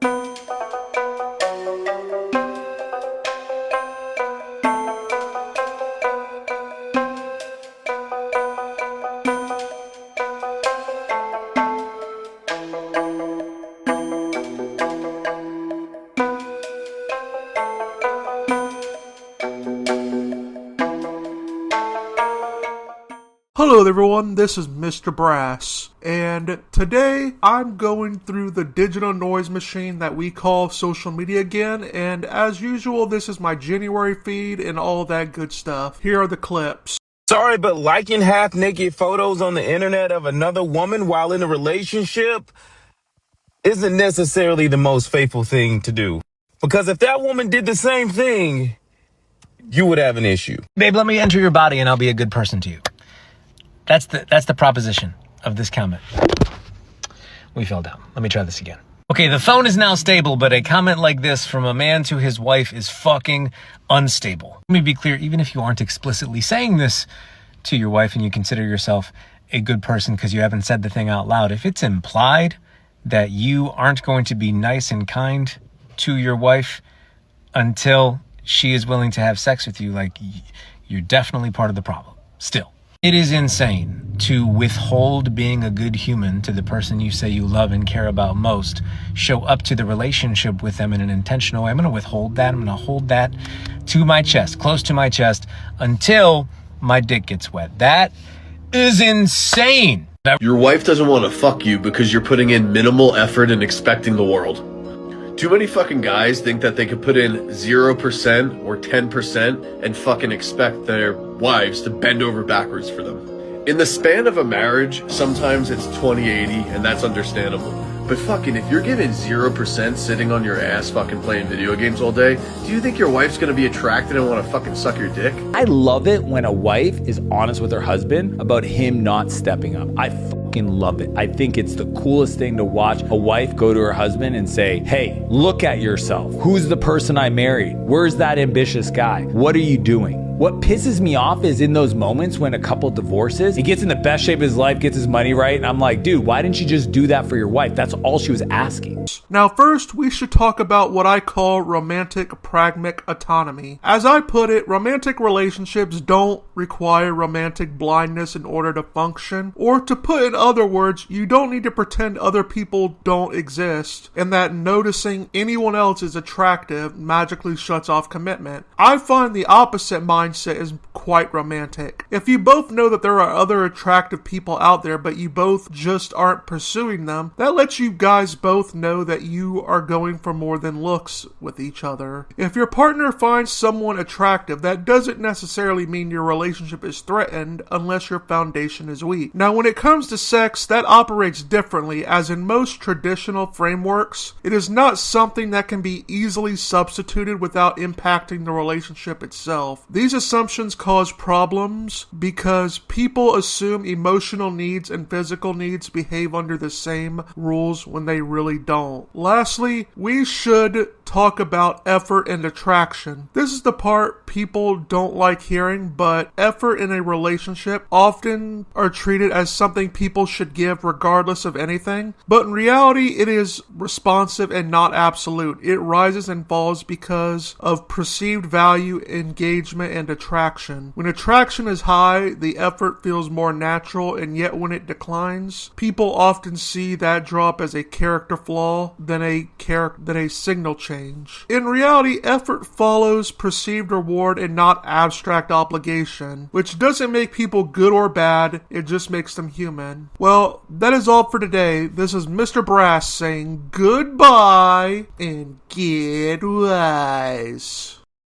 Hello everyone, this is Mr. Brass, and today I'm going through the digital noise machine that we call social media again, and as usual, this is my January feed and all that good stuff. Here are the clips. Sorry, but liking half-naked photos on the internet of another woman while in a relationship isn't necessarily the most faithful thing to do. Because if that woman did the same thing, you would have an issue. Babe, let me enter your body and I'll be a good person to you. That's the proposition of this comment. We fell down. Let me try this again. Okay, the phone is now stable, but a comment like this from a man to his wife is fucking unstable. Let me be clear, even if you aren't explicitly saying this to your wife and you consider yourself a good person because you haven't said the thing out loud, if it's implied that you aren't going to be nice and kind to your wife until she is willing to have sex with you, like, you're definitely part of the problem. Still. It is insane to withhold being a good human to the person you say you love and care about most, show up to the relationship with them in an intentional way. I'm going to withhold that. I'm going to hold that to my chest, close to my chest, until my dick gets wet. That is insane. Your wife doesn't want to fuck you because you're putting in minimal effort and expecting the world. Too many fucking guys think that they could put in 0% or 10% and fucking expect their wives to bend over backwards for them. In the span of a marriage, sometimes it's 20-80, and that's understandable. But fucking, if you're giving 0% sitting on your ass fucking playing video games all day, do you think your wife's gonna be attracted and want to fucking suck your dick? I love it when a wife is honest with her husband about him not stepping up. I fucking love it. I think it's the coolest thing to watch a wife go to her husband and say, hey, look at yourself. Who's the person I married? Where's that ambitious guy? What are you doing? What pisses me off is in those moments when a couple divorces, he gets in the best shape of his life, gets his money right, and I'm like, dude, why didn't you just do that for your wife? That's all she was asking. Now first, we should talk about what I call romantic pragmatic autonomy. As I put it, romantic relationships don't require romantic blindness in order to function, or to put in other words, you don't need to pretend other people don't exist, and that noticing anyone else is attractive magically shuts off commitment. I find the opposite mindset is quite romantic. If you both know that there are other attractive people out there, but you both just aren't pursuing them, that lets you guys both know that you are going for more than looks with each other. If your partner finds someone attractive, that doesn't necessarily mean your relationship is threatened unless your foundation is weak. Now, when it comes to sex, that operates differently, as in most traditional frameworks, it is not something that can be easily substituted without impacting the relationship itself. These assumptions cause problems because people assume emotional needs and physical needs behave under the same rules when they really don't. Lastly, we should talk about effort and attraction. This is the part people don't like hearing, but effort in a relationship often are treated as something people should give regardless of anything. But in reality, it is responsive and not absolute. It rises and falls because of perceived value, engagement, and attraction. When attraction is high, the effort feels more natural, and yet when it declines, people often see that drop as a character flaw than a signal change. In reality, effort follows perceived reward and not abstract obligation, which doesn't make people good or bad, it just makes them human. Well, that is all for today. This is Mr. Brass saying goodbye and get wise.